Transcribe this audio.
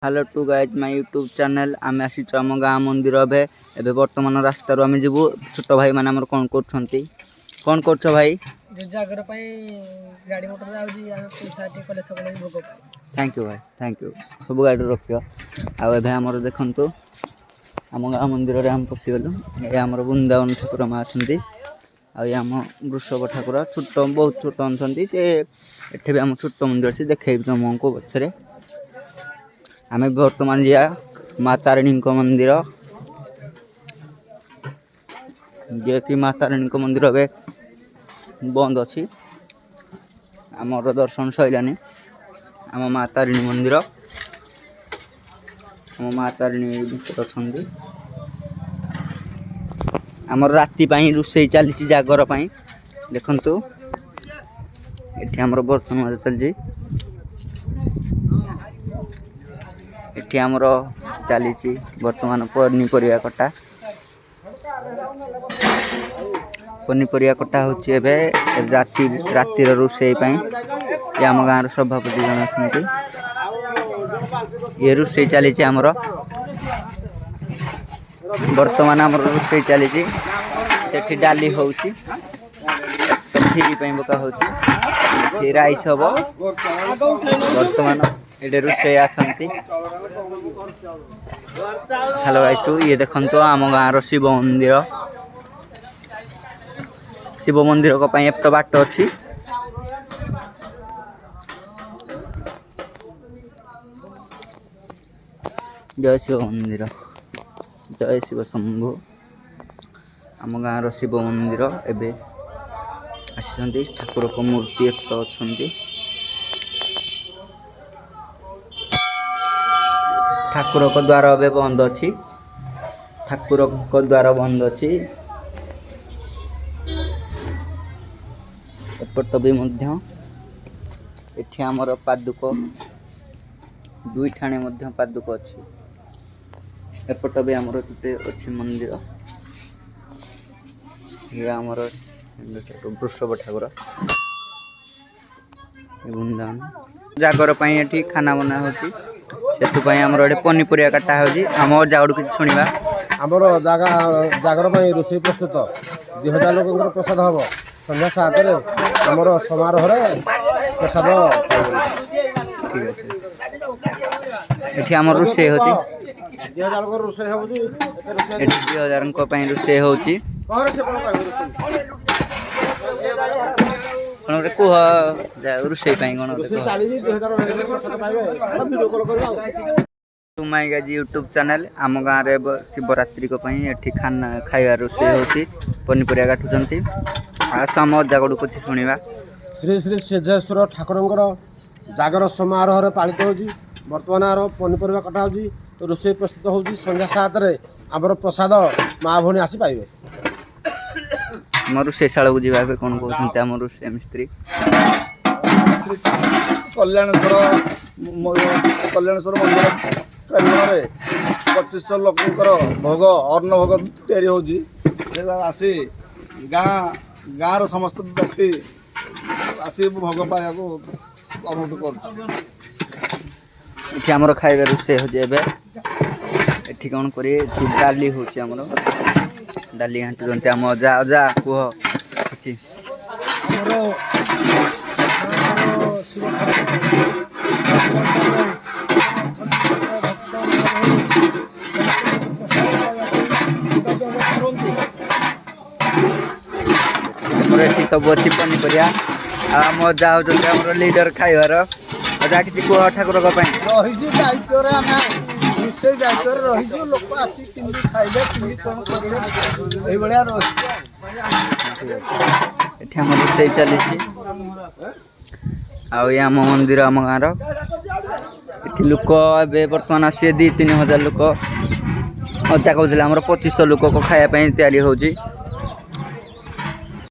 hello to guys my YouTube channel आम आसी आम गाँ मंदिर एबे बर्तमान रास्तार आम जीवु छोट भाई मैंने आमर कौन कौन कर भाई जागर गाड़ी मोटर पैसा भोग थैंक यू भाई थैंक यू सब गाड़ी रख आमर देखु आम गाँ मंदिर आम पशिगलु ये आम वृंदावन ठाकुर माँ अच्छा आम वृषभ ठाकुर छोट बहुत छोट अच्छा से एठे भी आम छोट मंदिर अच्छे देखे तुमको पछरे आम बर्तमान जा माँ तारिणी मंदिर जे कि माँ तारिणी मंदिर ए बंद अच्छी आमर दर्शन सैलानी आम माँ तारिणी मंदिर आम माँ तारिणी भीतर अच्छा आमर राति रोषे चली जागर देखु ये आमर बर्तमान चलती एठी आमर चली बर्तमान पनीपरिया कटा पनीपरिया कटा होची एबे रातिर रोषे ये आम गाँव सभापति जन आसती ये रोषे चली आमर बर्तमान आमर रोषे चली सेठी डाली होची खीरी बका होची राइस हम बर्तमान ये रोषे आछंती हेलो गाइस टू ये देखंतो आम गाँव शिव मंदिर को पाई एत बाट अच्छी जय शिव मंदिर जय शिव शंभु आम गाँव शिव मंदिर एबे आसी ठाकुर को मूर्ति एक अच्छा ठाकुर को द्वार ए बंद अच्छी ठाकुर को द्वार बंद अच्छी एपट भी एठी आमर पादुक दुई ठाणे पादुक अच्छी एपट भी आमर अच्छी मंदिर ये आमर वृषभ ठाकुर वृंदावन जागर ये खाना बना होची से पनीपरिया काटा होम जागड़ किसी शुणा आमर जागर रोषे प्रस्तुत 2000 लोक प्रसाद हम संध्या 7 आमर समारोह प्रसाद ये आम रोषे हो 2000 लोक रोषे होची 2000 रोषे होची कह रोषे जी यूट्यूब चैनल आम गाँव में शिवरात्रि ये खाना खाइबार रोषे होती पनीपरिया काटुंट आस आम जागड़ कुछ शुणा श्री श्री सिद्धेश्वर ठाकुर जागर समारोह पालित हो बर्तमान पनीपरिया कटा हो रोषे प्रस्तुत हो संध्या 7 आमर प्रसाद माँ भौणी आसी पाइबे आम रोषे शाला को जा कौन कहते आम रोषे मिस्त्री कल्याणेश्वर मंदिर प्रांगण 2500 लोकंर भोग अन्न भोग या आसी गाँव समस्त व्यक्ति आसी भोग पाया अनुरोध कर खाइबा रोषे हो कौन कर डाली हो डाली घाटुंट आम अजा अजा कह कि सब अच्छी पनीपरिया आम अजा हो लीडर खाइबार अजा कि कह ठाकुर रोषे चली आम मंदिर आम गाँव ये लोक ए बर्तमान आस 2-3 हजार लोक अजा कहते 2500 लोक को खायापी तैयारी होची